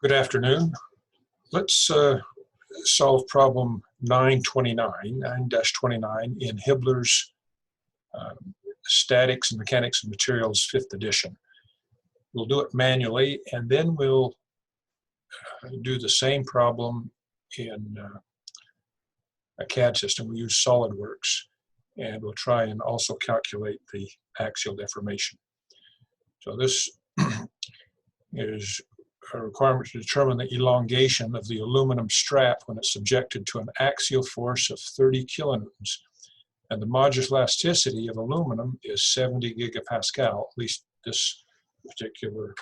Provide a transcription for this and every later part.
Good afternoon. Let's solve problem 9-29 in Hibbeler's Statics and Mechanics of Materials 5th edition. We'll do it manually, and then we'll do the same problem in a CAD system. We use SolidWorks, and we'll try and also calculate the axial deformation. So this is a requirement to determine the elongation of the aluminum strap when it's subjected to an axial force of 30 kilonewtons. And the modulus elasticity of aluminum is 70 gigapascal, at least this particular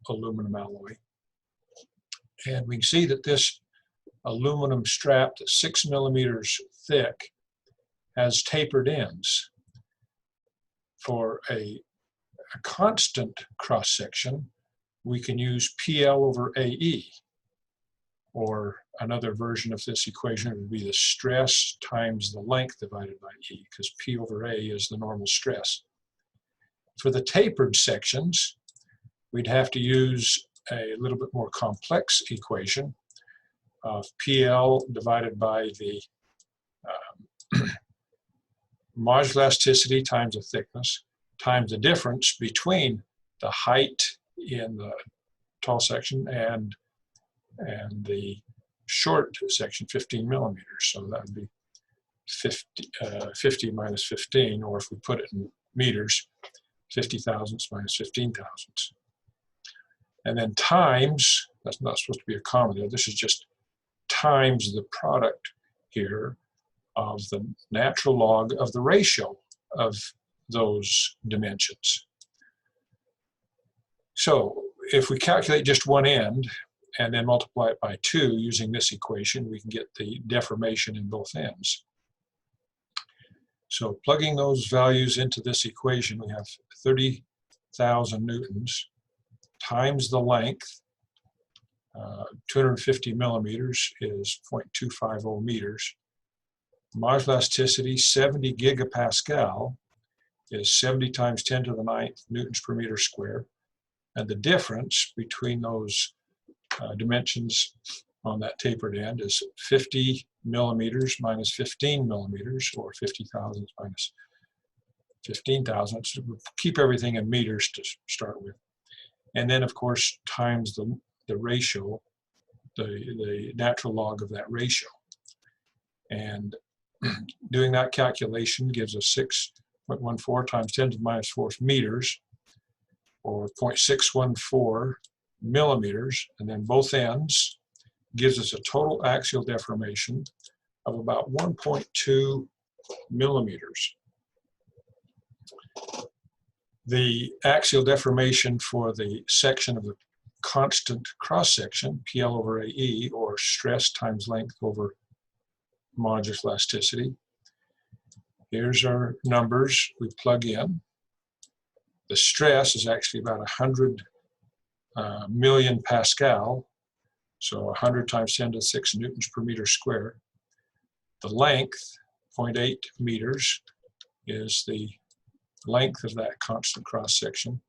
aluminum alloy. And we can see that this aluminum strap that's 6 millimeters thick has tapered ends. For a constant cross-section, we can use PL over AE, or another version of this equation would be the stress times the length divided by E, because P over A is the normal stress. For the tapered sections, we'd have to use a little bit more complex equation of PL divided by the modulus elasticity times the thickness times the difference between the height in the tall section and the short section, 15 millimeters. So that would be 50 minus 15, or if we put it in meters, 50 thousandths minus 15 thousandths. And then times, that's not supposed to be a comma there, this is just times the product here of the natural log of the ratio of those dimensions. So if we calculate just one end and then multiply it by 2 using this equation, we can get the deformation in both ends. So plugging those values into this equation, we have 30,000 newtons times the length, 250 millimeters is 0.250 meters. Modulus elasticity, 70 gigapascal, is 70 times 10 to the 9th newtons per meter square. And the difference between those dimensions on that tapered end is 50 millimeters minus 15 millimeters, or 50 thousandths minus 15 thousandths. We'll keep everything in meters to start with. And then, of course, times the ratio, the natural log of that ratio. And doing that calculation gives us 6.14 times 10 to the minus 4th meters, or 0.614 millimeters, and then both ends gives us a total axial deformation of about 1.2 millimeters. The axial deformation for the section of the constant cross-section, PL over AE, or stress times length over modulus elasticity. Here's our numbers we plug in. The stress is actually about 100 million Pascal, so 100 times 10 to the 6 newtons per meter square. The length, 0.8 meters, is the length of that constant cross-section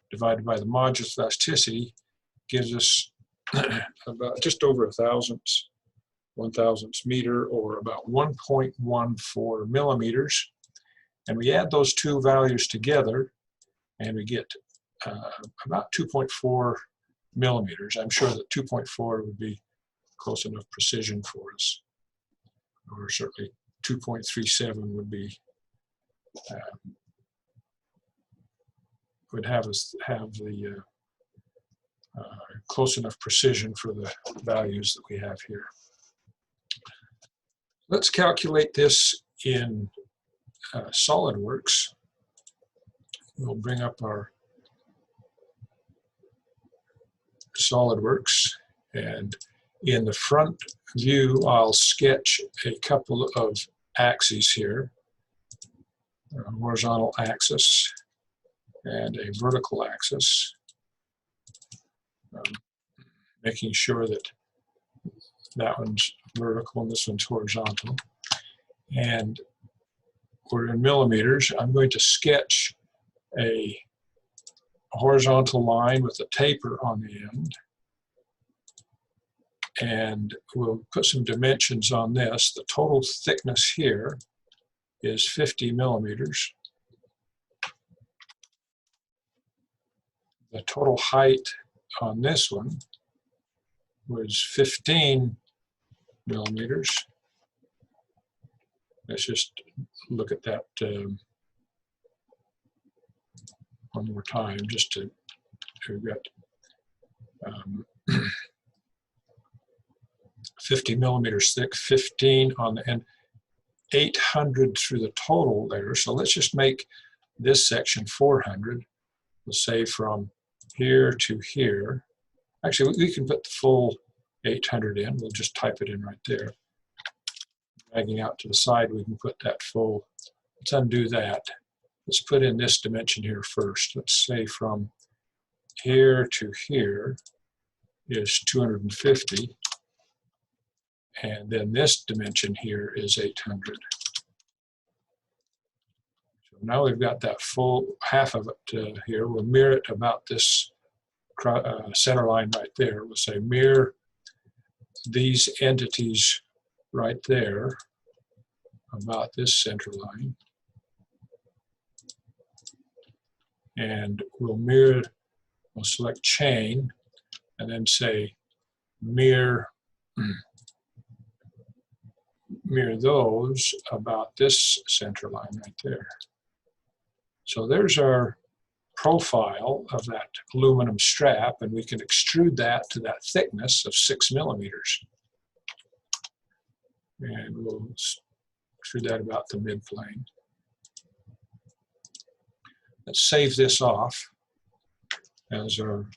divided by the modulus elasticity gives us about just over 1,000th meter, or about 1.14 millimeters. And we add those two values together and we get about 2.4 millimeters. I'm sure that 2.4 would be close enough precision for us, or certainly 2.37 would be would have us have the close enough precision for the values that we have here. Let's calculate this in SolidWorks. We'll bring up our SolidWorks, and in the front view I'll sketch a couple of axes here, a horizontal axis and a vertical axis, making sure that that one's vertical and this one's horizontal. And we're in millimeters. I'm going to sketch a horizontal line with a taper on the end. And we'll put some dimensions on this. The total thickness here is 50 millimeters. The total height on this one was 15 millimeters. Let's just look at that one more time, just to we've got 50 millimeters thick, 15 on the end, 800 through the total there. So let's just make this section 400. Let's say from here to here. Actually, we can put the full 800 in. We'll just type it in right there. Dragging out to the side, we can put that full. Let's undo that. Let's put in this dimension here first. Let's say from here to here is 250. And then this dimension here is 800. So now we've got that full half of it here. We'll mirror it about this center line right there. We'll say mirror these entities right there about this center line. And we'll mirror, we'll select chain and then say mirror those about this center line right there. So there's our profile of that aluminum strap, and we can extrude that to that thickness of 6 millimeters. And we'll extrude that about the midplane. Let's save this off as our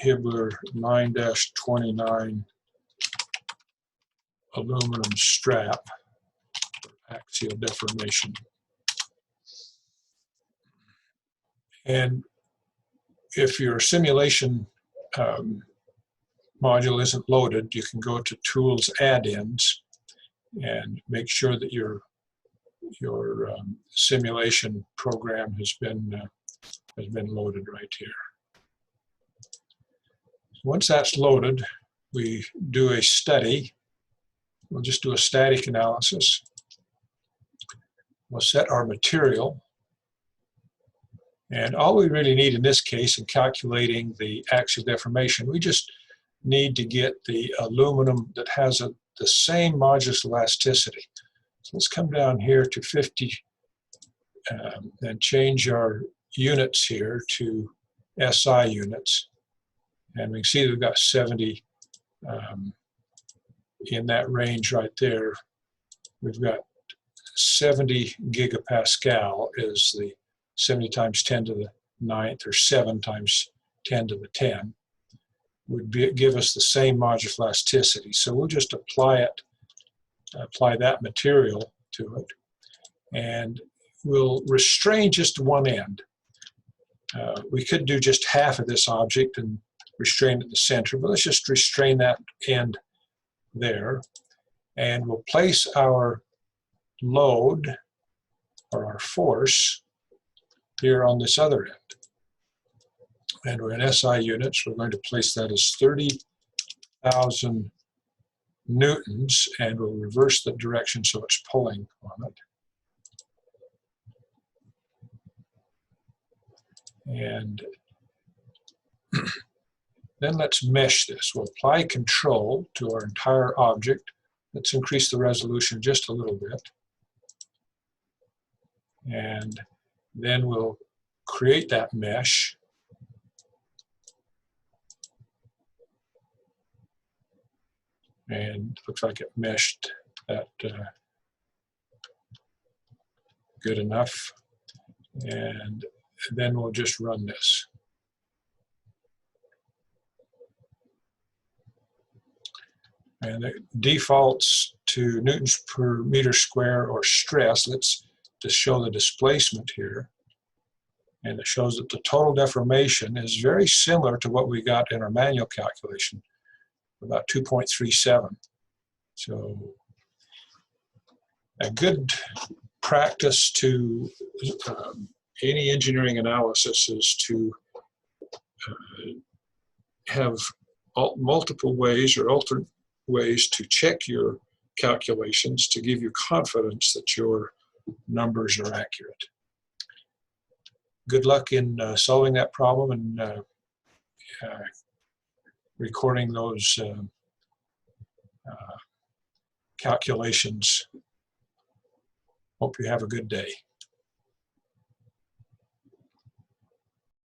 Hibbeler 9-29 aluminum strap for axial deformation. And if your simulation module isn't loaded, you can go to Tools Add-ins and make sure that your simulation program has been loaded right here. Once that's loaded, we do a study. We'll just do a static analysis. We'll set our material. And all we really need in this case in calculating the axial deformation, we just need to get the aluminum that has the same modulus elasticity. So let's come down here to 50 and change our units here to SI units. And we can see that we've got 70 in that range right there. We've got 70 gigapascal is the 70 times 10 to the 9th, or 7 times 10 to the 10, would give us the same modulus elasticity. So we'll just apply that material to it, and we'll restrain just one end. We could do just half of this object and restrain at the center, but let's just restrain that end there, and we'll place our load or our force here on this other end. And we're in SI units. We're going to place that as 30,000 newtons, and we'll reverse the direction so it's pulling on it. And then let's mesh this. We'll apply control to our entire object. Let's increase the resolution just a little bit. And then we'll create that mesh. And it looks like it meshed that good enough. And then we'll just run this. And it defaults to newtons per meter square or stress. Let's just show the displacement here. And it shows that the total deformation is very similar to what we got in our manual calculation, about 2.37. So a good practice to any engineering analysis is to have multiple ways or alternate ways to check your calculations to give you confidence that your numbers are accurate. Good luck in solving that problem and recording those calculations. Hope you have a good day.